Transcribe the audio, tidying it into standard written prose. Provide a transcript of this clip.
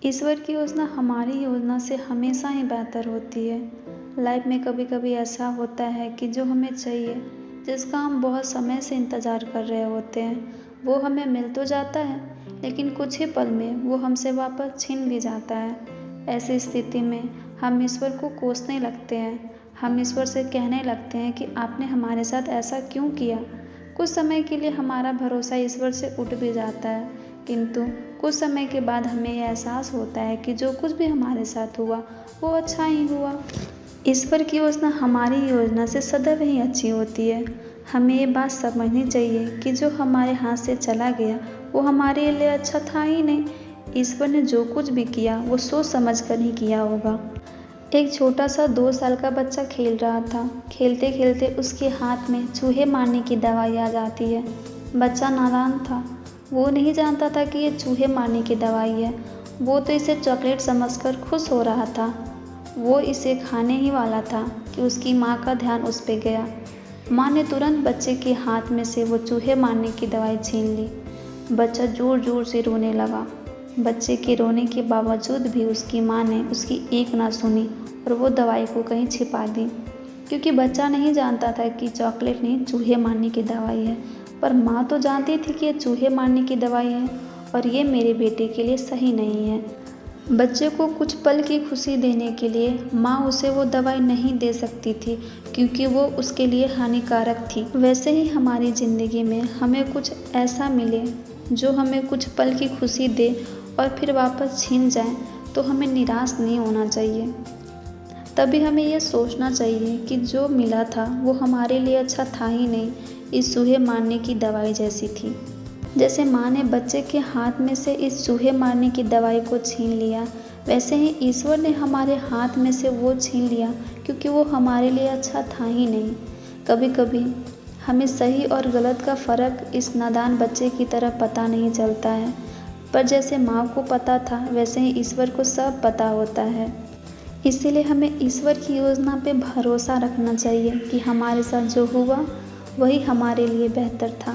ईश्वर की योजना हमारी योजना से हमेशा ही बेहतर होती है। लाइफ में कभी कभी ऐसा होता है कि जो हमें चाहिए, जिसका हम बहुत समय से इंतज़ार कर रहे होते हैं, वो हमें मिल तो जाता है, लेकिन कुछ ही पल में वो हमसे वापस छीन भी जाता है। ऐसी स्थिति में हम ईश्वर को कोसने लगते हैं। हम ईश्वर से कहने लगते हैं कि आपने हमारे साथ ऐसा क्यों किया। कुछ समय के लिए हमारा भरोसा ईश्वर से उठ भी जाता है, किंतु कुछ समय के बाद हमें यह एहसास होता है कि जो कुछ भी हमारे साथ हुआ वो अच्छा ही हुआ। ईश्वर की योजना हमारी योजना से सदैव ही अच्छी होती है। हमें ये बात समझनी चाहिए कि जो हमारे हाथ से चला गया वो हमारे लिए अच्छा था ही नहीं। ईश्वर ने जो कुछ भी किया वो सोच समझ कर ही किया होगा। एक छोटा सा 2 साल का बच्चा खेल रहा था। खेलते खेलते उसके हाथ में चूहे मारने की दवाई आ जाती है। बच्चा नादान था, वो नहीं जानता था कि ये चूहे मारने की दवाई है। वो तो इसे चॉकलेट समझकर खुश हो रहा था। वो इसे खाने ही वाला था कि उसकी माँ का ध्यान उस पे गया। माँ ने तुरंत बच्चे के हाथ में से वो चूहे मारने की दवाई छीन ली। बच्चा जोर जोर से रोने लगा। बच्चे के रोने के बावजूद भी उसकी माँ ने उसकी एक ना सुनी और वो दवाई को कहीं छिपा दी, क्योंकि बच्चा नहीं जानता था कि चॉकलेट नहीं चूहे मारने की दवाई है। पर माँ तो जानती थी कि ये चूहे मारने की दवाई है और ये मेरे बेटे के लिए सही नहीं है। बच्चे को कुछ पल की खुशी देने के लिए माँ उसे वो दवाई नहीं दे सकती थी, क्योंकि वो उसके लिए हानिकारक थी। वैसे ही हमारी ज़िंदगी में हमें कुछ ऐसा मिले जो हमें कुछ पल की खुशी दे और फिर वापस छीन जाए, तो हमें निराश नहीं होना चाहिए। तभी हमें ये सोचना चाहिए कि जो मिला था वो हमारे लिए अच्छा था ही नहीं, इस चूहे मारने की दवाई जैसी थी। जैसे माँ ने बच्चे के हाथ में से इस चूहे मारने की दवाई को छीन लिया, वैसे ही ईश्वर ने हमारे हाथ में से वो छीन लिया, क्योंकि वो हमारे लिए अच्छा था ही नहीं। कभी कभी हमें सही और गलत का फ़र्क इस नादान बच्चे की तरह पता नहीं चलता है, पर जैसे माँ को पता था वैसे ही ईश्वर को सब पता होता है। इसीलिए हमें ईश्वर की योजना पे भरोसा रखना चाहिए कि हमारे साथ जो हुआ वही हमारे लिए बेहतर था।